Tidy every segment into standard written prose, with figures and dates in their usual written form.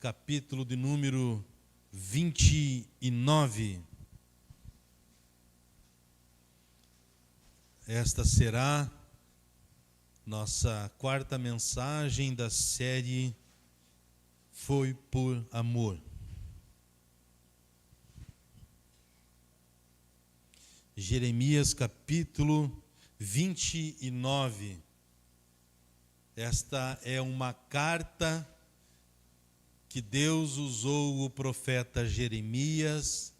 capítulo de número 29. Esta será nossa quarta mensagem da série Foi por Amor. Jeremias capítulo 29. Esta é uma carta que Deus usou o profeta Jeremias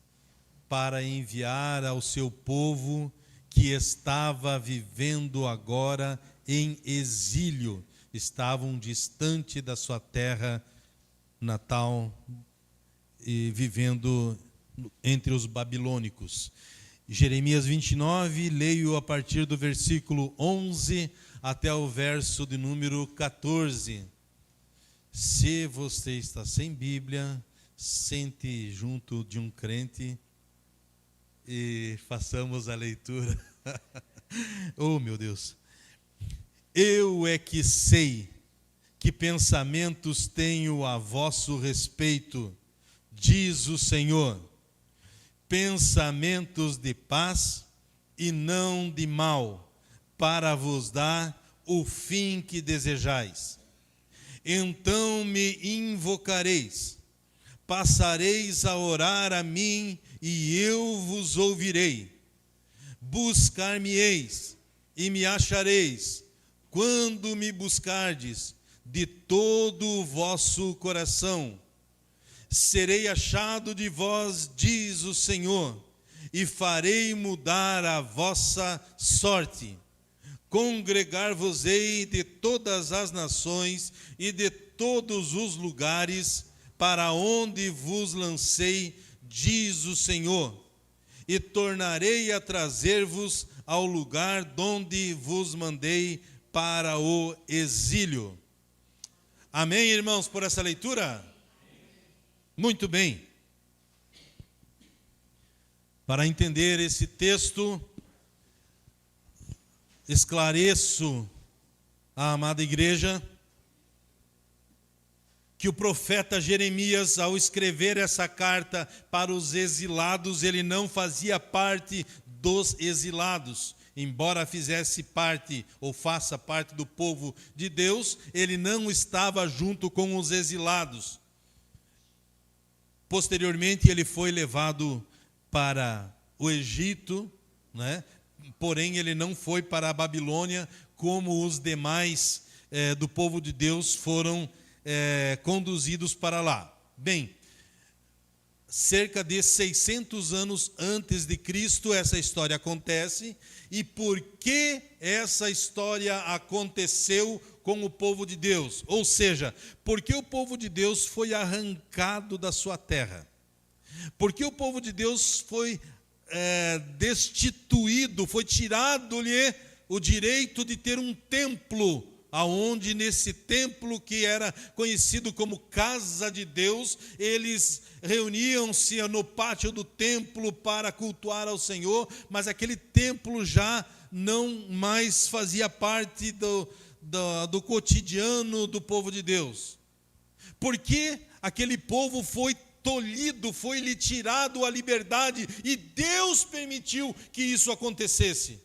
para enviar ao seu povo que estava vivendo agora em exílio, estavam distante da sua terra natal e vivendo entre os babilônicos. Jeremias 29, leio a partir do versículo 11 até o verso de número 14. Se você está sem Bíblia, sente junto de um crente e façamos a leitura. Oh, meu Deus! Eu é que sei que pensamentos tenho a vosso respeito, diz o Senhor, pensamentos de paz e não de mal, para vos dar o fim que desejais. Então me invocareis, passareis a orar a mim e eu vos ouvirei. Buscar-me-eis e me achareis, quando me buscardes de todo o vosso coração. Serei achado de vós, diz o Senhor, e farei mudar a vossa sorte. Congregar-vos-ei de todas as nações e de todos os lugares para onde vos lancei, diz o Senhor, e tornarei a trazer-vos ao lugar donde vos mandei para o exílio. Amém, irmãos, por essa leitura? Muito bem. Para entender esse texto, esclareço à amada igreja que o profeta Jeremias, ao escrever essa carta para os exilados, ele não fazia parte dos exilados. Embora fizesse parte ou faça parte do povo de Deus, ele não estava junto com os exilados. Posteriormente, ele foi levado para o Egito, né? Porém, ele não foi para a Babilônia, como os demais do povo de Deus foram conduzidos para lá. Bem, cerca de 600 anos antes de Cristo, essa história acontece. E por que essa história aconteceu com o povo de Deus? Ou seja, porque o povo de Deus foi arrancado da sua terra. Porque o povo de Deus foi destituído, foi tirado-lhe o direito de ter um templo, aonde nesse templo que era conhecido como casa de Deus, eles reuniam-se no pátio do templo para cultuar ao Senhor, mas aquele templo já não mais fazia parte do cotidiano do povo de Deus. Porque aquele povo foi tolhido, foi-lhe tirado a liberdade, e Deus permitiu que isso acontecesse.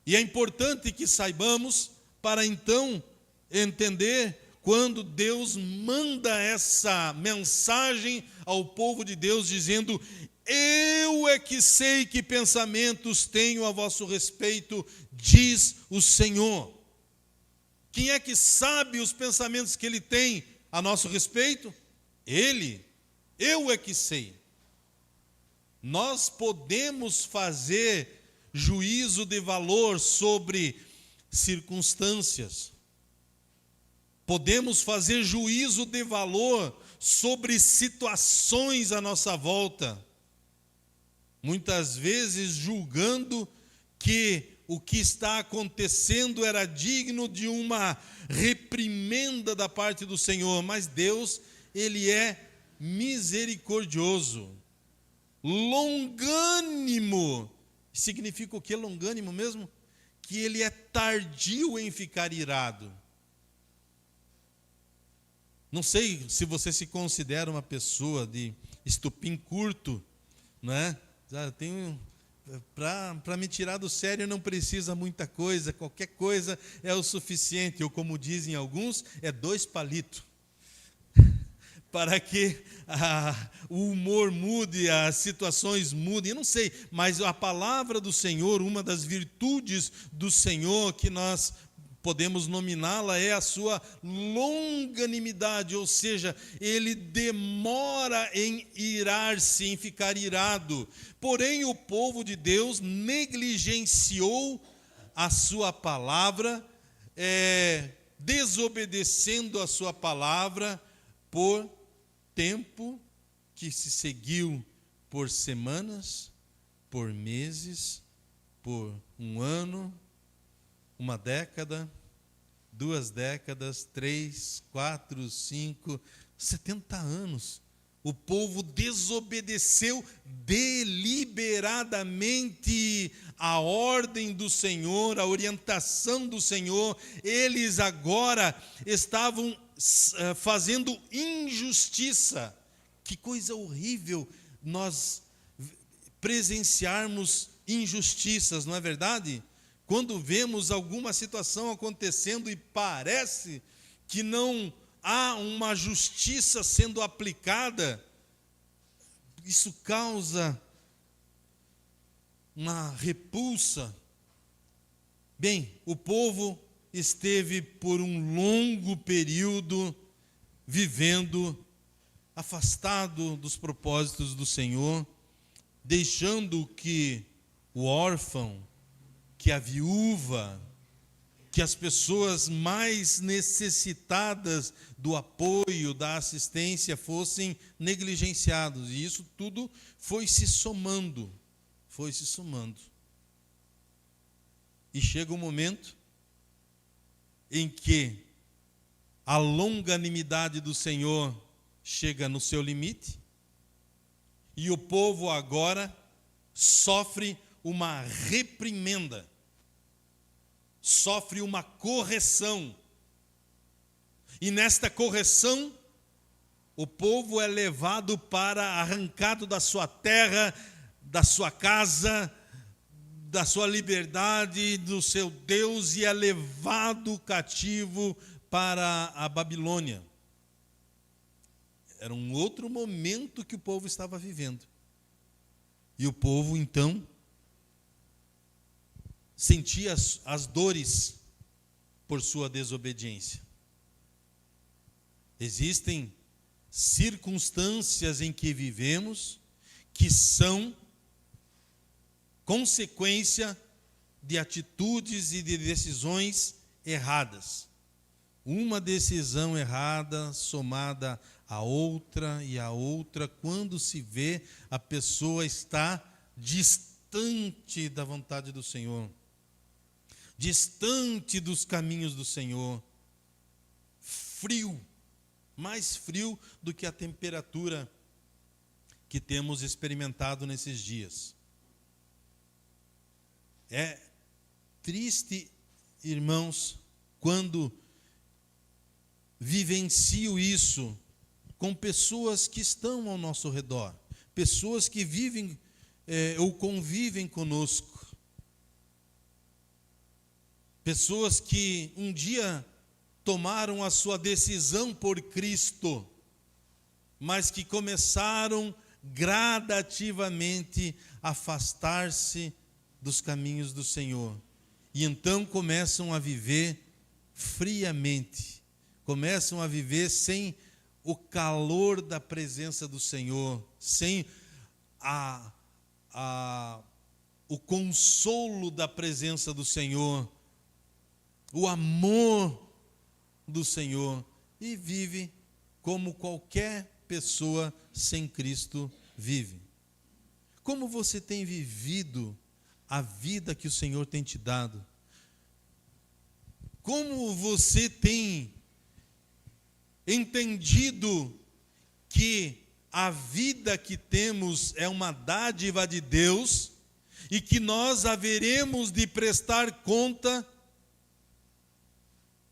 E é importante que saibamos, para então entender, quando Deus manda essa mensagem ao povo de Deus, dizendo: eu é que sei que pensamentos tenho a vosso respeito, diz o Senhor. Quem é que sabe os pensamentos que Ele tem a nosso respeito? Ele. Eu é que sei. Nós podemos fazer juízo de valor sobre circunstâncias. Podemos fazer juízo de valor sobre situações à nossa volta. Muitas vezes julgando que o que está acontecendo era digno de uma reprimenda da parte do Senhor. Mas Deus, Ele é misericordioso, longânimo. Significa o que longânimo mesmo? Que Ele é tardio em ficar irado. Não sei se você se considera uma pessoa de estupim curto, não é? Para me tirar do sério não precisa muita coisa, qualquer coisa é o suficiente, ou como dizem alguns, é 2 palitos. Para que o humor mude, as situações mudem, eu não sei, mas a palavra do Senhor, uma das virtudes do Senhor que nós podemos nominá-la é a sua longanimidade, ou seja, ele demora em irar-se, em ficar irado. Porém, o povo de Deus negligenciou a sua palavra, desobedecendo a sua palavra por tempo que se seguiu por semanas, por meses, por um ano, uma década, 2 décadas, 3, 4, 5, 70 anos. O povo desobedeceu deliberadamente a ordem do Senhor, a orientação do Senhor. Eles agora estavam fazendo injustiça. Que coisa horrível nós presenciarmos injustiças, não é verdade? Quando vemos alguma situação acontecendo e parece que não há uma justiça sendo aplicada, isso causa uma repulsa. Bem, o povo esteve por um longo período vivendo afastado dos propósitos do Senhor, deixando que o órfão, que a viúva, que as pessoas mais necessitadas do apoio, da assistência, fossem negligenciados. E isso tudo foi se somando. E chega um momento em que a longanimidade do Senhor chega no seu limite, e o povo agora sofre uma reprimenda, sofre uma correção. E nesta correção, o povo é levado arrancado da sua terra, da sua casa, da sua liberdade, do seu Deus, e é levado cativo para a Babilônia. Era um outro momento que o povo estava vivendo. E o povo, então, sentia as dores por sua desobediência. Existem circunstâncias em que vivemos que são consequência de atitudes e de decisões erradas. Uma decisão errada somada a outra e a outra, quando se vê, a pessoa está distante da vontade do Senhor, distante dos caminhos do Senhor, frio, mais frio do que a temperatura que temos experimentado nesses dias. É triste, irmãos, quando vivencio isso com pessoas que estão ao nosso redor, pessoas que vivem ou convivem conosco, pessoas que um dia tomaram a sua decisão por Cristo, mas que começaram gradativamente a afastar-se dos caminhos do Senhor, e então começam a viver friamente, começam a viver sem o calor da presença do Senhor, sem o consolo da presença do Senhor, o amor do Senhor, e vive como qualquer pessoa sem Cristo vive. Como você tem vivido a vida que o Senhor tem te dado? Como você tem entendido que a vida que temos é uma dádiva de Deus e que nós haveremos de prestar conta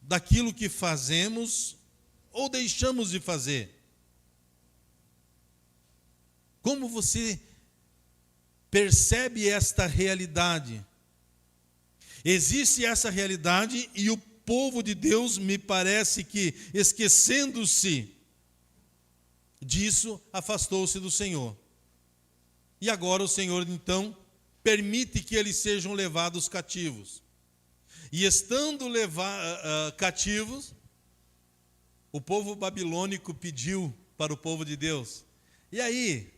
daquilo que fazemos ou deixamos de fazer? Como você percebe esta realidade? Existe essa realidade e o povo de Deus, me parece que, esquecendo-se disso, afastou-se do Senhor. E agora o Senhor, então, permite que eles sejam levados cativos. E estando cativos, o povo babilônico pediu para o povo de Deus: e aí,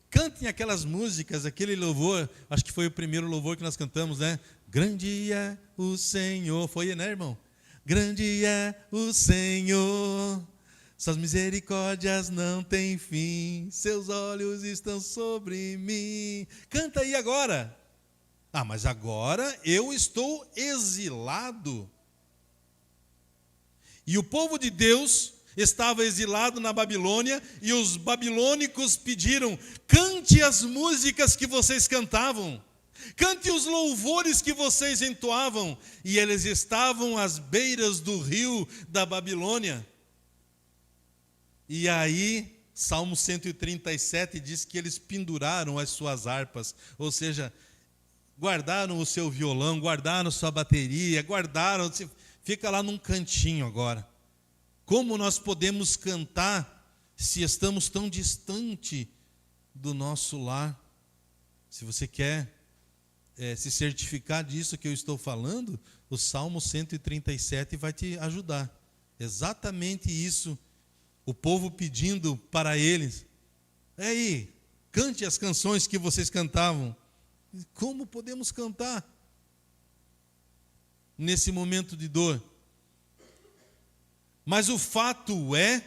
cantem aquelas músicas, aquele louvor, acho que foi o primeiro louvor que nós cantamos, né? Grande é o Senhor, foi, né, irmão? Grande é o Senhor, suas misericórdias não têm fim, seus olhos estão sobre mim. Canta aí agora. Ah, mas agora eu estou exilado. E o povo de Deus estava exilado na Babilônia, e os babilônicos pediram: cante as músicas que vocês cantavam, cante os louvores que vocês entoavam. E eles estavam às beiras do rio da Babilônia. E aí, Salmo 137 diz que eles penduraram as suas harpas, ou seja, guardaram o seu violão, guardaram sua bateria, guardaram, fica lá num cantinho agora. Como nós podemos cantar se estamos tão distante do nosso lar? Se você quer se certificar disso que eu estou falando, o Salmo 137 vai te ajudar. Exatamente isso. O povo pedindo para eles: aí, cante as canções que vocês cantavam. Como podemos cantar nesse momento de dor? Mas o fato é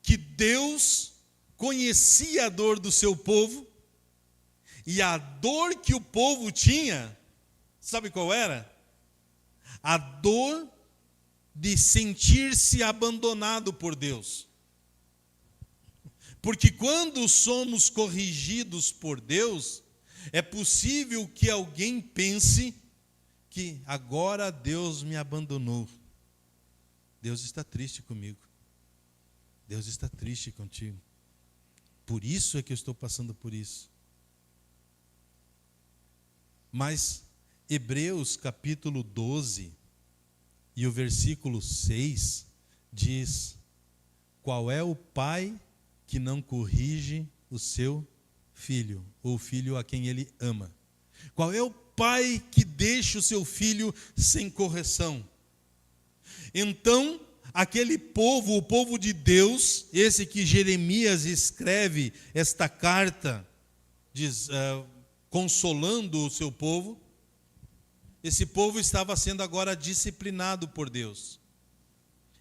que Deus conhecia a dor do seu povo, e a dor que o povo tinha, sabe qual era? A dor de sentir-se abandonado por Deus. Porque quando somos corrigidos por Deus, é possível que alguém pense que agora Deus me abandonou. Deus está triste comigo. Deus está triste contigo. Por isso é que eu estou passando por isso. Mas Hebreus capítulo 12 e o versículo 6 diz: qual é o pai que não corrige o seu filho, ou o filho a quem ele ama? Qual é o pai que deixa o seu filho sem correção? Então, aquele povo, o povo de Deus, esse que Jeremias escreve esta carta, consolando o seu povo, esse povo estava sendo agora disciplinado por Deus.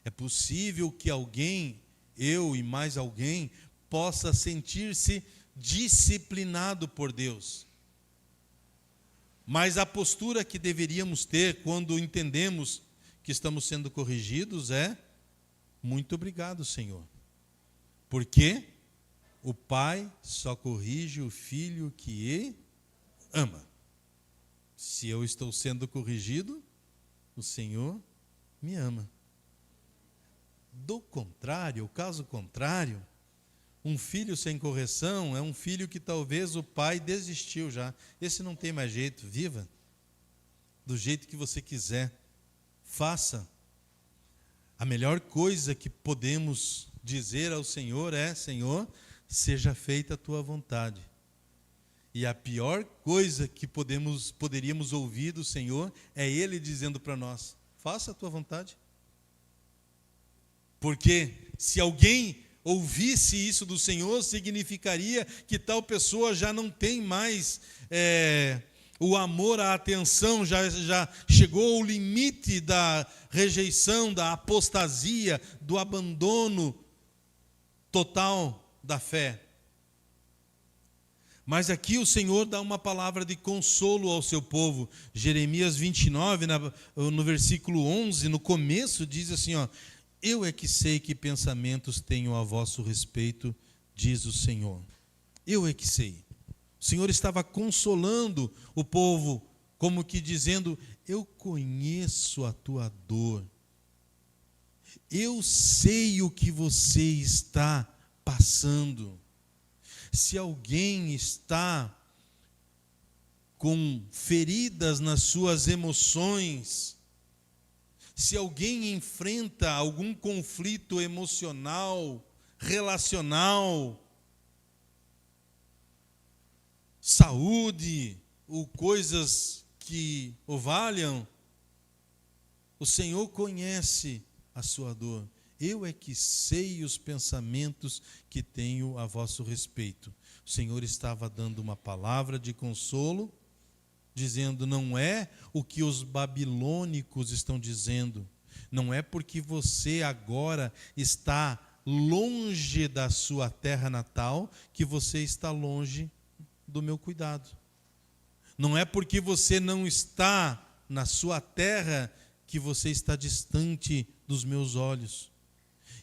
É possível que alguém, eu e mais alguém, possa sentir-se disciplinado por Deus. Mas a postura que deveríamos ter quando entendemos que estamos sendo corrigidos é: muito obrigado, Senhor. Porque o pai só corrige o filho que ama. Se eu estou sendo corrigido, o Senhor me ama. Do contrário, o caso contrário, um filho sem correção é um filho que talvez o pai desistiu já. Esse não tem mais jeito, viva do jeito que você quiser. Faça. A melhor coisa que podemos dizer ao Senhor é: Senhor, seja feita a tua vontade. E a pior coisa que poderíamos ouvir do Senhor é Ele dizendo para nós: faça a tua vontade. Porque se alguém ouvisse isso do Senhor, significaria que tal pessoa já não tem mais o amor, a atenção, já chegou ao limite da rejeição, da apostasia, do abandono total da fé. Mas aqui o Senhor dá uma palavra de consolo ao seu povo. Jeremias 29, no versículo 11, no começo, diz assim: eu é que sei que pensamentos tenho a vosso respeito, diz o Senhor. Eu é que sei. O Senhor estava consolando o povo, como que dizendo: eu conheço a tua dor. Eu sei o que você está passando. Se alguém está com feridas nas suas emoções, se alguém enfrenta algum conflito emocional, relacional, saúde, ou coisas que o valham, o Senhor conhece a sua dor. Eu é que sei os pensamentos que tenho a vosso respeito. O Senhor estava dando uma palavra de consolo, dizendo, não é o que os babilônicos estão dizendo, não é porque você agora está longe da sua terra natal que você está longe do meu cuidado. Não é porque você não está na sua terra que você está distante dos meus olhos.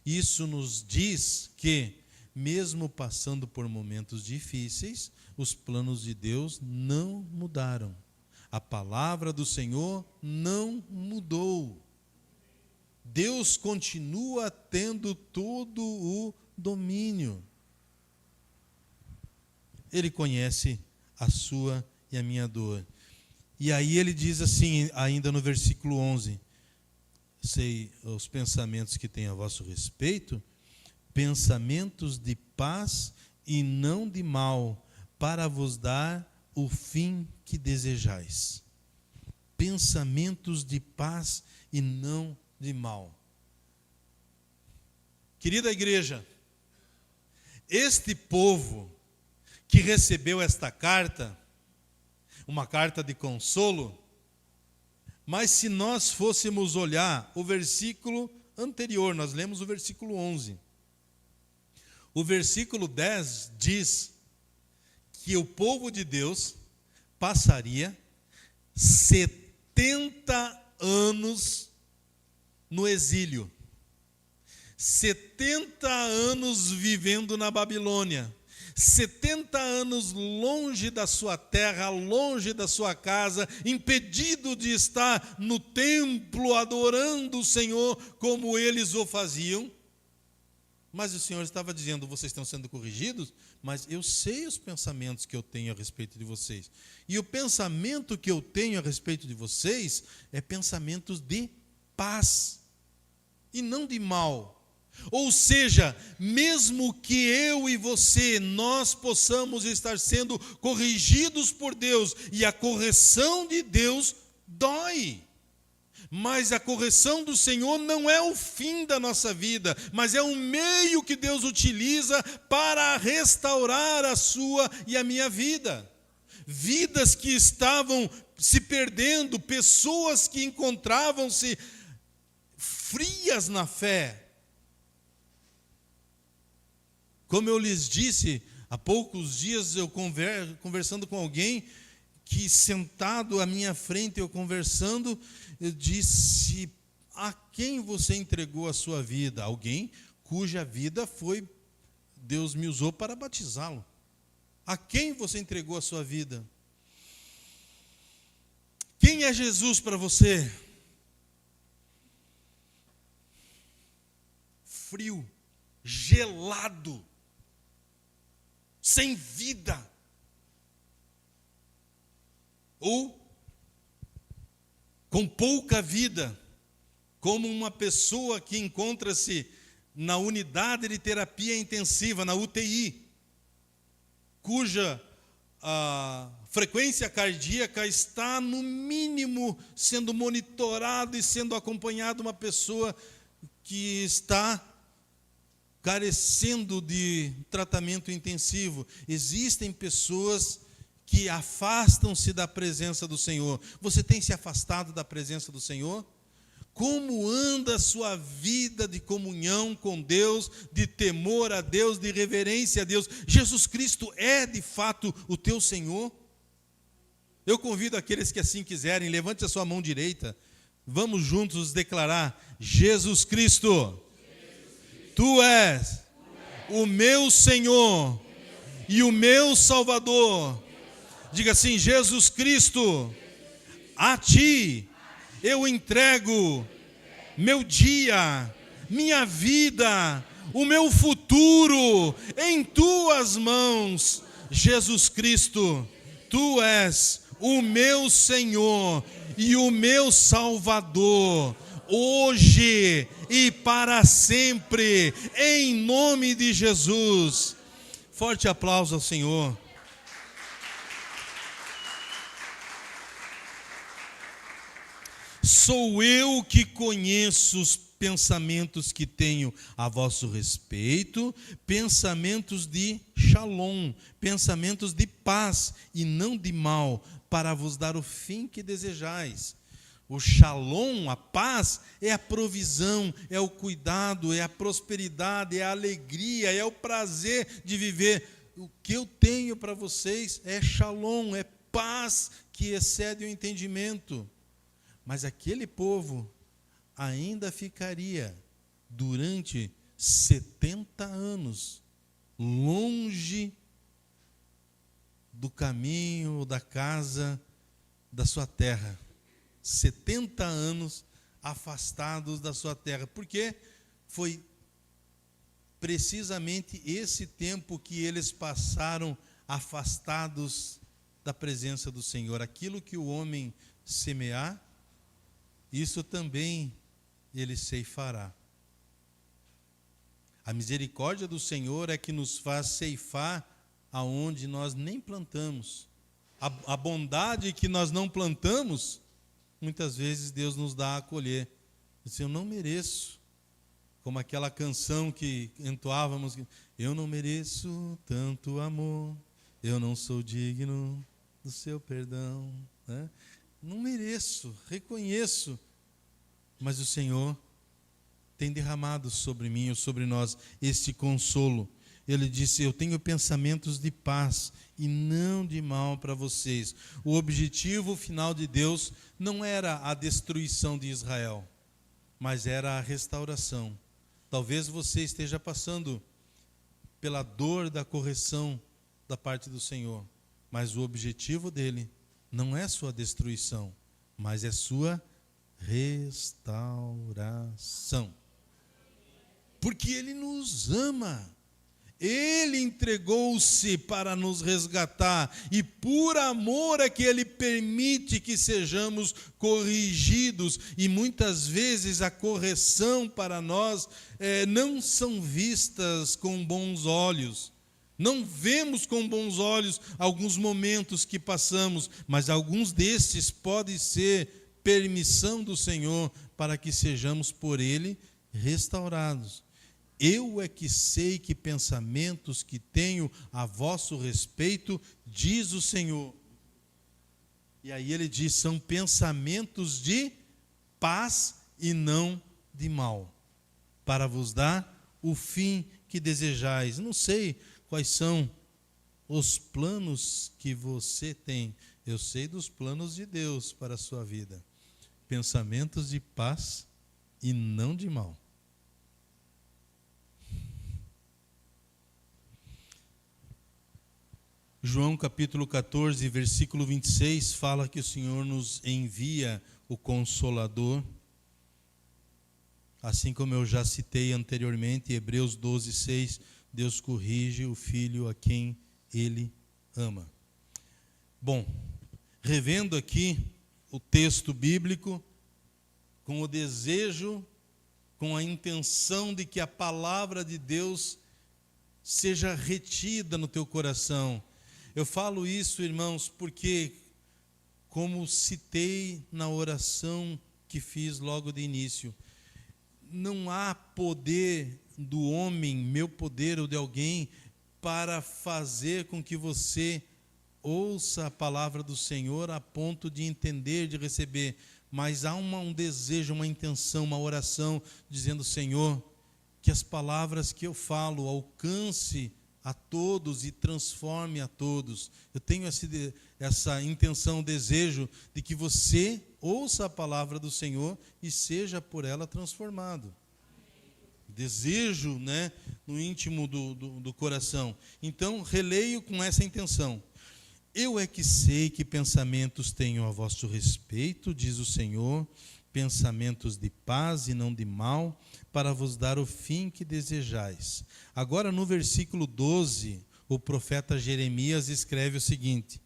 Isso nos diz que, mesmo passando por momentos difíceis, os planos de Deus não mudaram. A palavra do Senhor não mudou. Deus continua tendo todo o domínio. Ele conhece a sua e a minha dor. E aí ele diz assim, ainda no versículo 11, sei os pensamentos que tenho a vosso respeito, pensamentos de paz e não de mal, para vos dar o fim que desejais. Pensamentos de paz e não de mal. Querida igreja, este povo que recebeu esta carta, uma carta de consolo, mas se nós fôssemos olhar o versículo anterior, nós lemos o versículo 11. O versículo 10 diz que o povo de Deus passaria 70 anos no exílio. 70 anos vivendo na Babilônia. 70 anos longe da sua terra, longe da sua casa, impedido de estar no templo adorando o Senhor como eles o faziam. Mas o Senhor estava dizendo, vocês estão sendo corrigidos, mas eu sei os pensamentos que eu tenho a respeito de vocês. E o pensamento que eu tenho a respeito de vocês é pensamentos de paz e não de mal. Ou seja, mesmo que eu e você, nós possamos estar sendo corrigidos por Deus, e a correção de Deus dói. Mas a correção do Senhor não é o fim da nossa vida, mas é um meio que Deus utiliza para restaurar a sua e a minha vida. Vidas que estavam se perdendo, pessoas que encontravam-se frias na fé. Como eu lhes disse, há poucos dias eu conversando com alguém, que sentado à minha frente, eu conversando, eu disse, a quem você entregou a sua vida? Alguém cuja vida foi, Deus me usou para batizá-lo. A quem você entregou a sua vida? Quem é Jesus para você? Frio, gelado, sem vida. Ou com pouca vida, como uma pessoa que encontra-se na unidade de terapia intensiva, na UTI, cuja a frequência cardíaca está no mínimo sendo monitorado e sendo acompanhado, uma pessoa que está carecendo de tratamento intensivo. Existem pessoas que afastam-se da presença do Senhor. Você tem se afastado da presença do Senhor? Como anda a sua vida de comunhão com Deus, de temor a Deus, de reverência a Deus? Jesus Cristo é de fato o teu Senhor? Eu convido aqueles que assim quiserem, levante a sua mão direita. Vamos juntos declarar: Jesus Cristo, Tu és o meu Senhor e o meu Salvador. Diga assim: Jesus Cristo, a Ti eu entrego meu dia, minha vida, o meu futuro em tuas mãos. Jesus Cristo, tu és o meu Senhor e o meu Salvador, hoje e para sempre, em nome de Jesus. Forte aplauso ao Senhor. Sou eu que conheço os pensamentos que tenho a vosso respeito, pensamentos de shalom, pensamentos de paz e não de mal, para vos dar o fim que desejais. O shalom, a paz, é a provisão, é o cuidado, é a prosperidade, é a alegria, é o prazer de viver. O que eu tenho para vocês é shalom, é paz que excede o entendimento. Mas aquele povo ainda ficaria durante 70 anos longe do caminho, da casa, da sua terra. 70 anos afastados da sua terra. Porque foi precisamente esse tempo que eles passaram afastados da presença do Senhor. Aquilo que o homem semear, isso também ele ceifará. A misericórdia do Senhor é que nos faz ceifar aonde nós nem plantamos. A bondade que nós não plantamos, muitas vezes Deus nos dá a colher. Eu não mereço. Como aquela canção que entoávamos, eu não mereço tanto amor, eu não sou digno do seu perdão, né? Não mereço, reconheço, mas o Senhor tem derramado sobre mim ou sobre nós este consolo. Ele disse, eu tenho pensamentos de paz e não de mal para vocês. O objetivo final de Deus não era a destruição de Israel, mas era a restauração. Talvez você esteja passando pela dor da correção da parte do Senhor, mas o objetivo dele não é sua destruição, mas é sua restauração. Porque ele nos ama. Ele entregou-se para nos resgatar, e por amor é que ele permite que sejamos corrigidos, e muitas vezes a correção para nós não são vistas com bons olhos. Não vemos com bons olhos alguns momentos que passamos, mas alguns desses podem ser permissão do Senhor para que sejamos por Ele restaurados. Eu é que sei que pensamentos que tenho a vosso respeito, diz o Senhor. E aí ele diz, são pensamentos de paz e não de mal, para vos dar o fim que desejais. Não sei quais são os planos que você tem. Eu sei dos planos de Deus para a sua vida. Pensamentos de paz e não de mal. João capítulo 14, versículo 26, fala que o Senhor nos envia o Consolador. Assim como eu já citei anteriormente, Hebreus 12, 6, Deus corrige o filho a quem Ele ama. Bom, revendo aqui o texto bíblico, com o desejo, com a intenção de que a palavra de Deus seja retida no teu coração. Eu falo isso, irmãos, porque, como citei na oração que fiz logo de início, não há poder do homem, meu poder ou de alguém, para fazer com que você ouça a palavra do Senhor a ponto de entender, de receber. Mas há um desejo, uma intenção, uma oração, dizendo, Senhor, que as palavras que eu falo alcance a todos e transforme a todos. Eu tenho essa intenção, desejo de que você ouça a palavra do Senhor e seja por ela transformado. Desejo, né, no íntimo do coração. Então, releio com essa intenção. Eu é que sei que pensamentos tenho a vosso respeito, diz o Senhor, pensamentos de paz e não de mal, para vos dar o fim que desejais. Agora, no versículo 12, o profeta Jeremias escreve o seguinte: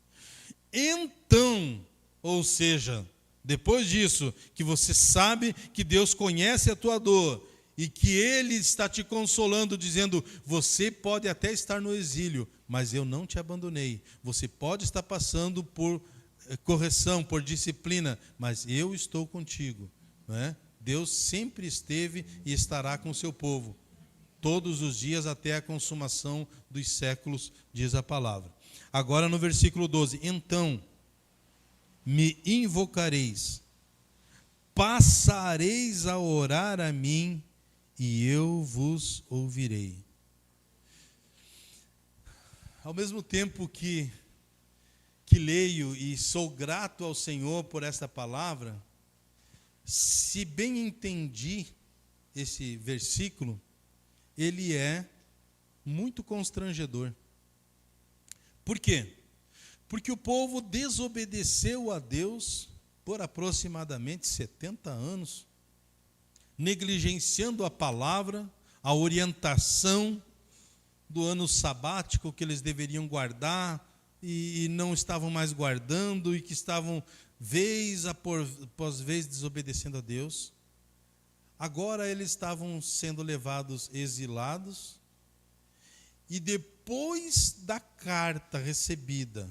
então, ou seja, depois disso, que você sabe que Deus conhece a tua dor e que Ele está te consolando, dizendo, você pode até estar no exílio, mas eu não te abandonei. Você pode estar passando por correção, por disciplina, mas eu estou contigo, não é? Deus sempre esteve e estará com o seu povo, todos os dias até a consumação dos séculos, diz a palavra. Agora no versículo 12, então me invocareis, passareis a orar a mim, e eu vos ouvirei. Ao mesmo tempo que leio e sou grato ao Senhor por esta palavra, se bem entendi esse versículo, ele é muito constrangedor. Por quê? Porque o povo desobedeceu a Deus por aproximadamente 70 anos, negligenciando a palavra, a orientação do ano sabático que eles deveriam guardar e não estavam mais guardando, e que estavam vez após vez desobedecendo a Deus. Agora eles estavam sendo levados exilados, e depois da carta recebida,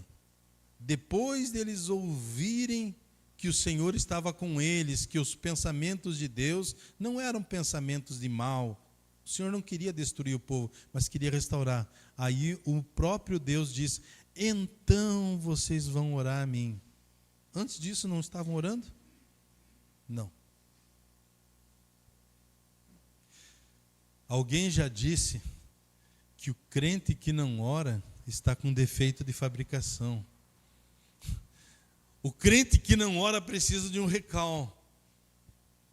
depois deles ouvirem que o Senhor estava com eles, que os pensamentos de Deus não eram pensamentos de mal, o Senhor não queria destruir o povo, mas queria restaurar. Aí o próprio Deus diz, então vocês vão orar a mim. Antes disso não estavam orando? Não. Alguém já disse que o crente que não ora está com defeito de fabricação. O crente que não ora precisa de um recal,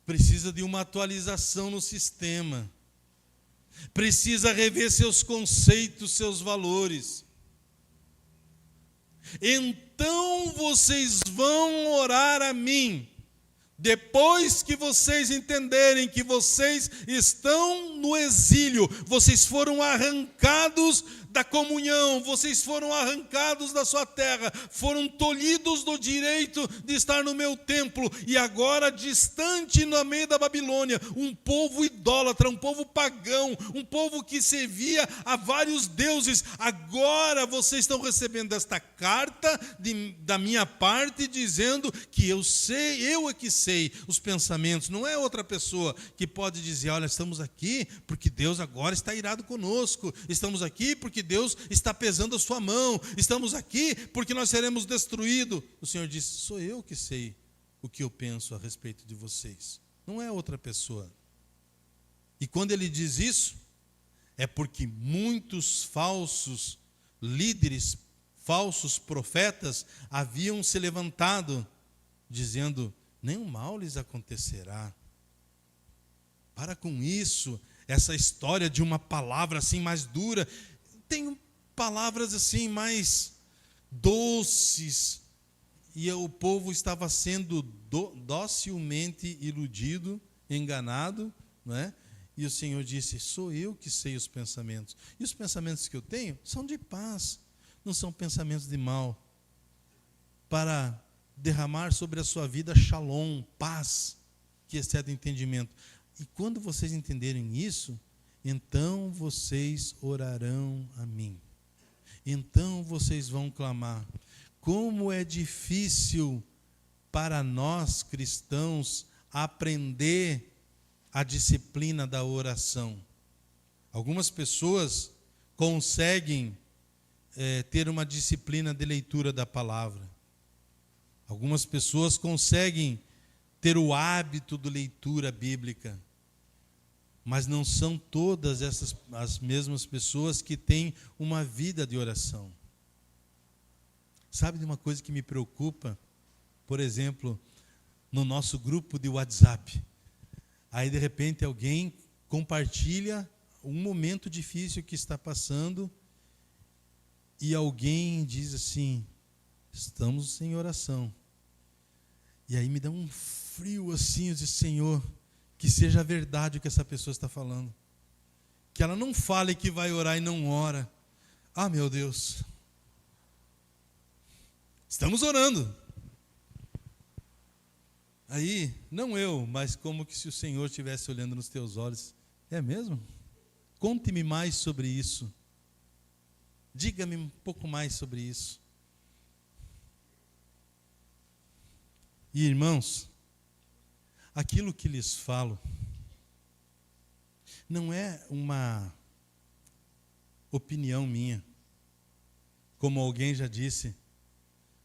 precisa de uma atualização no sistema, precisa rever seus conceitos, seus valores. Então vocês vão orar a mim, depois que vocês entenderem que vocês estão no exílio, vocês foram arrancados da comunhão, vocês foram arrancados da sua terra, foram tolhidos do direito de estar no meu templo, e agora distante no meio da Babilônia, um povo idólatra, um povo pagão, um povo que servia a vários deuses. Agora vocês estão recebendo esta carta da minha parte, dizendo que eu sei, eu é que sei os pensamentos, não é outra pessoa que pode dizer, olha, estamos aqui porque Deus agora está irado conosco, estamos aqui porque Deus está pesando a sua mão, estamos aqui porque nós seremos destruídos. O Senhor disse, sou eu que sei o que eu penso a respeito de vocês, não é outra pessoa. E quando ele diz isso, é porque muitos falsos líderes, falsos profetas haviam se levantado, dizendo, nenhum mal lhes acontecerá. Para com isso, essa história de uma palavra assim mais dura. Tem palavras assim mais doces, e o povo estava sendo docilmente iludido, enganado, não é? E o Senhor disse, sou eu que sei os pensamentos, e os pensamentos que eu tenho são de paz, não são pensamentos de mal, para derramar sobre a sua vida shalom, paz, que excede o entendimento. E quando vocês entenderem isso, então vocês orarão a mim. Então vocês vão clamar. Como é difícil para nós cristãos aprender a disciplina da oração. Algumas pessoas conseguem ter uma disciplina de leitura da palavra. Algumas pessoas conseguem ter o hábito de leitura bíblica. Mas não são todas as mesmas pessoas que têm uma vida de oração. Sabe de uma coisa que me preocupa? Por exemplo, no nosso grupo de WhatsApp. Aí, de repente, alguém compartilha um momento difícil que está passando, e alguém diz assim, estamos em oração. E aí me dá um frio assim, eu disse, Senhor, que seja verdade o que essa pessoa está falando. Que ela não fale que vai orar e não ora. Ah, meu Deus. Estamos orando. Aí, não eu, mas como que se o Senhor estivesse olhando nos teus olhos. É mesmo? Conte-me mais sobre isso. Diga-me um pouco mais sobre isso. E irmãos, aquilo que lhes falo não é uma opinião minha. Como alguém já disse,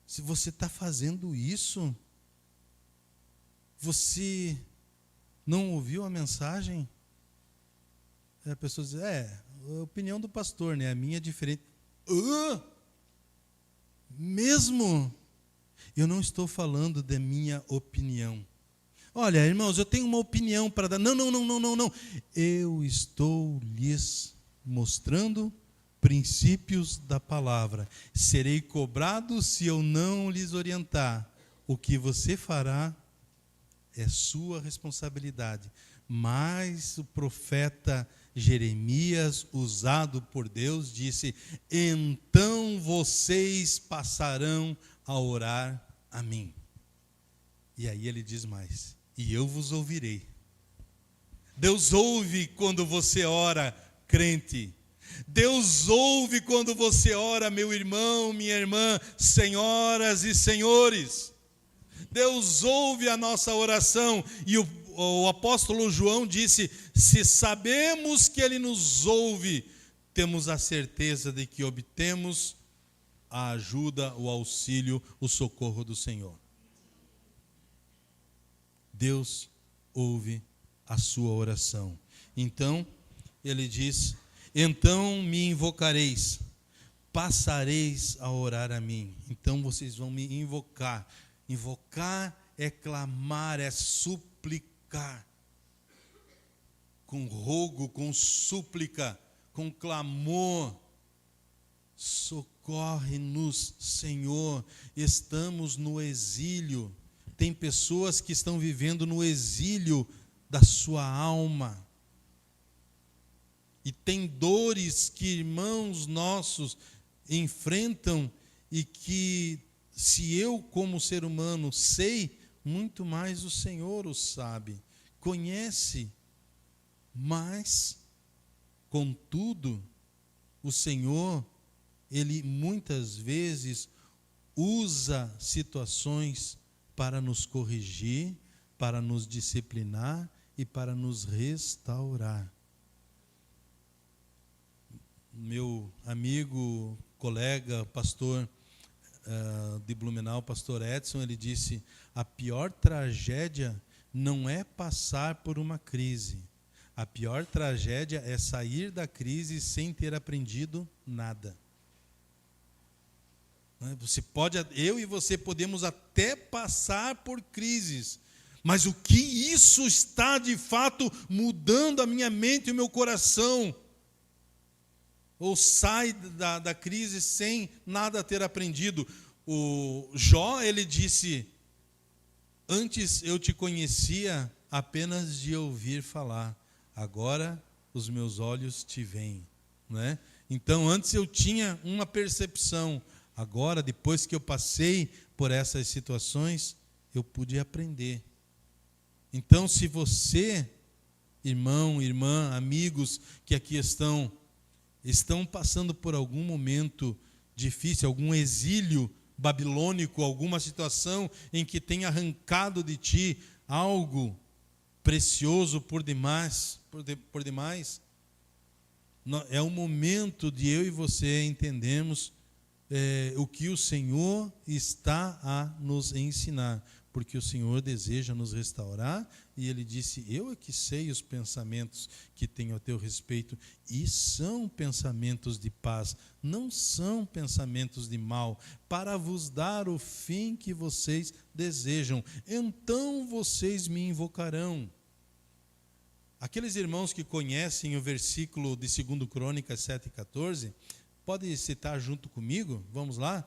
se você está fazendo isso, você não ouviu a mensagem? A pessoa diz, a opinião do pastor, né? A minha é diferente. Mesmo? Eu não estou falando da minha opinião. Olha, irmãos, eu tenho uma opinião para dar. Não. Eu estou lhes mostrando princípios da palavra. Serei cobrado se eu não lhes orientar. O que você fará é sua responsabilidade. Mas o profeta Jeremias, usado por Deus, disse, então vocês passarão a orar a mim. E aí ele diz mais, e eu vos ouvirei. Deus ouve quando você ora, crente. Deus ouve quando você ora, meu irmão, minha irmã, senhoras e senhores. Deus ouve a nossa oração. E o apóstolo João disse, se sabemos que Ele nos ouve, temos a certeza de que obtemos a ajuda, o auxílio, o socorro do Senhor. Deus ouve a sua oração. Então, ele diz, então me invocareis, passareis a orar a mim. Então vocês vão me invocar. Invocar é clamar, é suplicar. Com rogo, com súplica, com clamor. Socorre-nos, Senhor. Estamos no exílio. Tem pessoas que estão vivendo no exílio da sua alma. E tem dores que irmãos nossos enfrentam e que, se eu como ser humano sei, muito mais o Senhor o sabe, conhece. Mas, contudo, o Senhor, Ele muitas vezes usa situações para nos corrigir, para nos disciplinar e para nos restaurar. Meu amigo, colega, pastor de Blumenau, pastor Edson, ele disse, a pior tragédia não é passar por uma crise. A pior tragédia é sair da crise sem ter aprendido nada. Eu e você podemos até passar por crises, mas o que isso está de fato mudando a minha mente e o meu coração? Ou sai da crise sem nada ter aprendido? O Jó, ele disse, antes eu te conhecia apenas de ouvir falar, agora os meus olhos te veem. Não é? Então antes eu tinha uma percepção, agora, depois que eu passei por essas situações, eu pude aprender. Então, se você, irmão, irmã, amigos que aqui estão passando por algum momento difícil, algum exílio babilônico, alguma situação em que tem arrancado de ti algo precioso por demais, é o momento de eu e você entendermos o que o Senhor está a nos ensinar, porque o Senhor deseja nos restaurar, e Ele disse, eu é que sei os pensamentos que tenho a teu respeito, e são pensamentos de paz, não são pensamentos de mal, para vos dar o fim que vocês desejam, então vocês me invocarão. Aqueles irmãos que conhecem o versículo de 2 Crônicas 7,14, pode citar junto comigo? Vamos lá?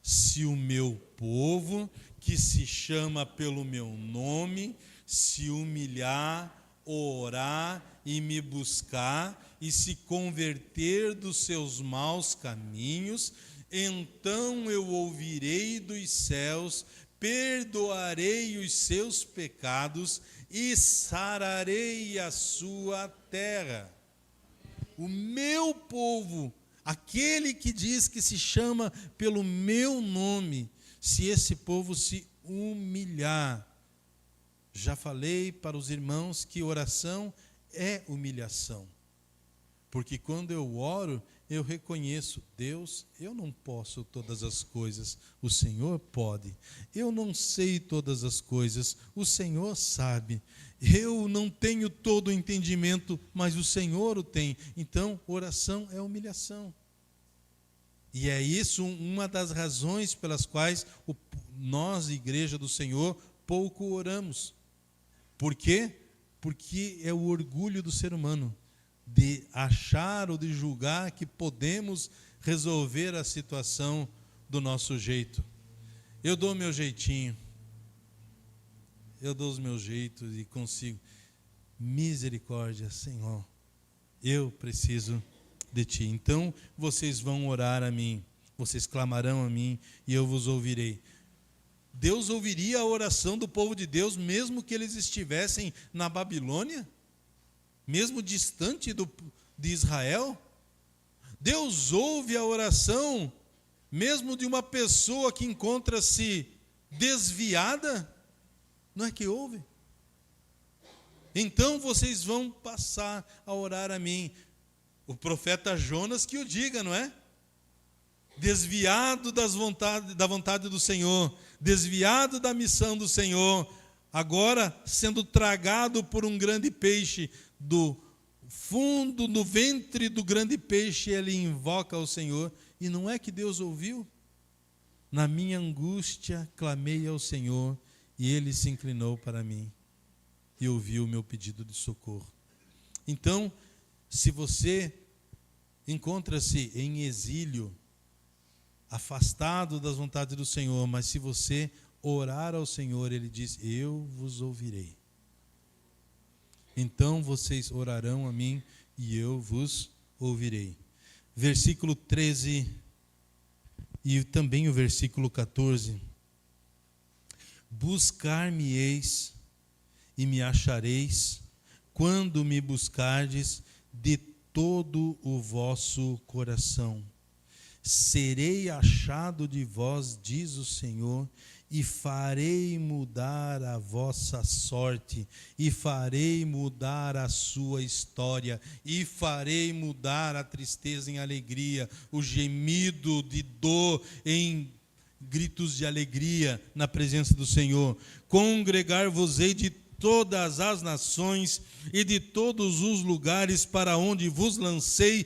se o meu povo, que se chama pelo meu nome, se humilhar, orar e me buscar e se converter dos seus maus caminhos, então eu ouvirei dos céus, perdoarei os seus pecados e sararei a sua terra. O meu povo, aquele que diz que se chama pelo meu nome, se esse povo se humilhar. Já falei para os irmãos que oração é humilhação. Porque quando eu oro, eu reconheço, Deus, eu não posso todas as coisas, o Senhor pode. Eu não sei todas as coisas, o Senhor sabe. Eu não tenho todo o entendimento, mas o Senhor o tem. Então, oração é humilhação. E é isso uma das razões pelas quais nós, Igreja do Senhor, pouco oramos. Por quê? Porque é o orgulho do ser humano de achar ou de julgar que podemos resolver a situação do nosso jeito. Eu dou o meu jeitinho. Eu dou os meus jeitos e consigo. Misericórdia, Senhor. Eu preciso de Ti. Então, vocês vão orar a mim. Vocês clamarão a mim e eu vos ouvirei. Deus ouviria a oração do povo de Deus, mesmo que eles estivessem na Babilônia? Mesmo distante de Israel? Deus ouve a oração, mesmo de uma pessoa que encontra-se desviada? Não é que ouve? Então vocês vão passar a orar a mim. O profeta Jonas que o diga, não é? Desviado da vontade do Senhor, desviado da missão do Senhor, agora sendo tragado por um grande peixe, do fundo, no ventre do grande peixe, ele invoca ao Senhor. E não é que Deus ouviu? Na minha angústia clamei ao Senhor, e Ele se inclinou para mim, e ouviu o meu pedido de socorro. Então, se você encontra-se em exílio, afastado das vontades do Senhor, mas se você orar ao Senhor, Ele diz, eu vos ouvirei. Então vocês orarão a mim e eu vos ouvirei. Versículo 13 e também o versículo 14. Buscar-me-eis e me achareis, quando me buscardes de todo o vosso coração. Serei achado de vós, diz o Senhor, e farei mudar a vossa sorte, e farei mudar a sua história, e farei mudar a tristeza em alegria, o gemido de dor em gritos de alegria na presença do Senhor. Congregar-vos-ei de todas as nações e de todos os lugares para onde vos lancei,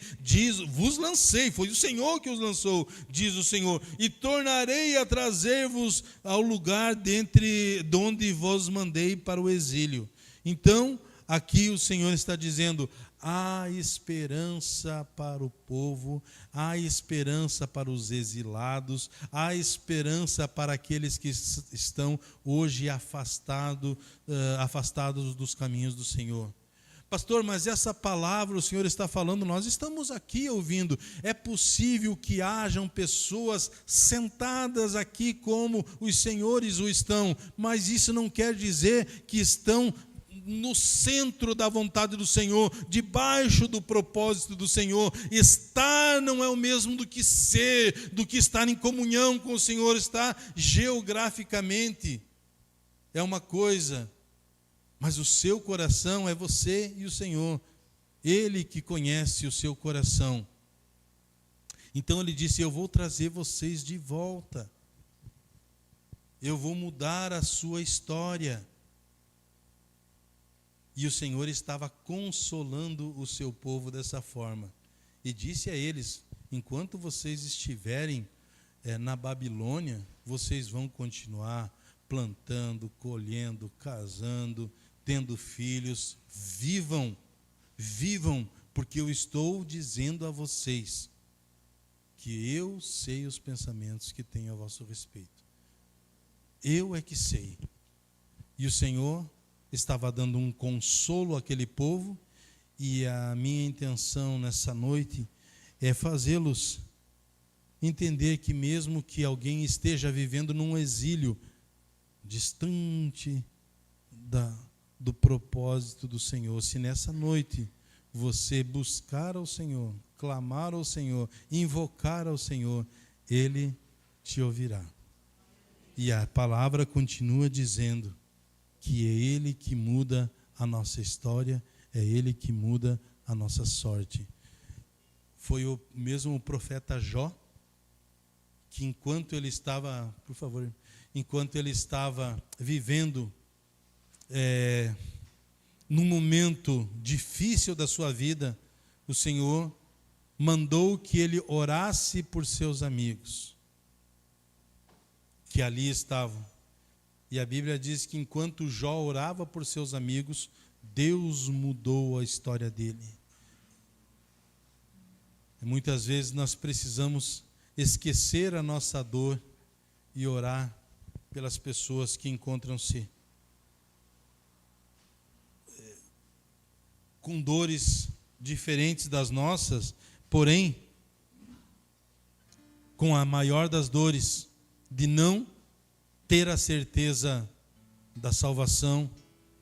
vos lancei, foi o Senhor que os lançou, diz o Senhor, e tornarei a trazer-vos ao lugar de onde vos mandei para o exílio. Então, aqui o Senhor está dizendo, há esperança para o povo, há esperança para os exilados, há esperança para aqueles que estão hoje afastados dos caminhos do Senhor. Pastor, mas essa palavra o Senhor está falando, nós estamos aqui ouvindo. É possível que hajam pessoas sentadas aqui como os senhores o estão, mas isso não quer dizer que estão no centro da vontade do Senhor, debaixo do propósito do Senhor. Estar não é o mesmo do que ser, do que estar em comunhão com o Senhor. Estar geograficamente é uma coisa, mas o seu coração é você e o Senhor, Ele que conhece o seu coração. Então ele disse, eu vou trazer vocês de volta, eu vou mudar a sua história. E o Senhor estava consolando o seu povo dessa forma. E disse a eles, enquanto vocês estiverem na Babilônia, vocês vão continuar plantando, colhendo, casando, tendo filhos. Vivam, porque eu estou dizendo a vocês porque eu sei os pensamentos que tenho a vosso respeito. Eu é que sei. E o Senhor estava dando um consolo àquele povo, e a minha intenção nessa noite é fazê-los entender que mesmo que alguém esteja vivendo num exílio, distante do propósito do Senhor, se nessa noite você buscar ao Senhor, clamar ao Senhor, invocar ao Senhor, Ele te ouvirá. E a palavra continua dizendo que é Ele que muda a nossa história, é Ele que muda a nossa sorte. Foi o mesmo profeta Jó, que enquanto ele estava vivendo num momento difícil da sua vida, o Senhor mandou que ele orasse por seus amigos, que ali estavam. E a Bíblia diz que enquanto Jó orava por seus amigos, Deus mudou a história dele. Muitas vezes nós precisamos esquecer a nossa dor e orar pelas pessoas que encontram-se com dores diferentes das nossas, porém, com a maior das dores de não ter a certeza da salvação,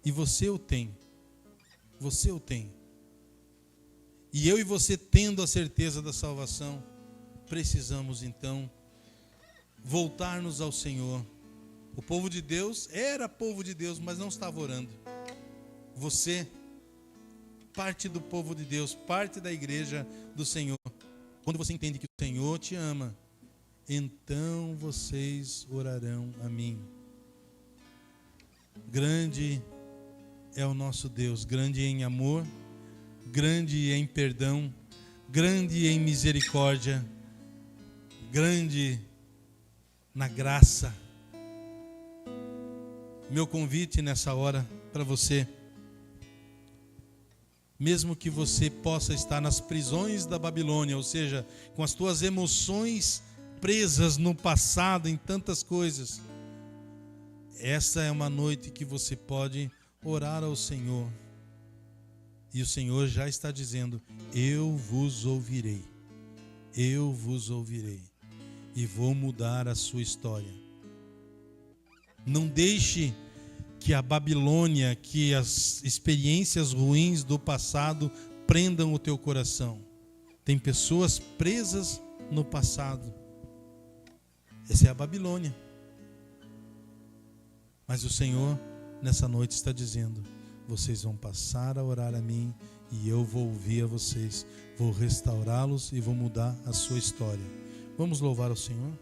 e você o tem. Você o tem. E eu e você, tendo a certeza da salvação, precisamos então voltar-nos ao Senhor. O povo de Deus era povo de Deus, mas não estava orando. Você, parte do povo de Deus, parte da igreja do Senhor. Quando você entende que o Senhor te ama, então vocês orarão a mim. Grande é o nosso Deus, grande em amor, grande em perdão, grande em misericórdia, grande na graça. Meu convite nessa hora para você, mesmo que você possa estar nas prisões da Babilônia, ou seja, com as tuas emoções presas no passado em tantas coisas, essa é uma noite que você pode orar ao Senhor. E o Senhor já está dizendo: eu vos ouvirei, eu vos ouvirei, e vou mudar a sua história. Não deixe que a Babilônia, que as experiências ruins do passado prendam o teu coração. Tem pessoas presas no passado. Essa é a Babilônia. Mas o Senhor, nessa noite, está dizendo: vocês vão passar a orar a mim, e eu vou ouvir a vocês, vou restaurá-los e vou mudar a sua história. Vamos louvar ao Senhor?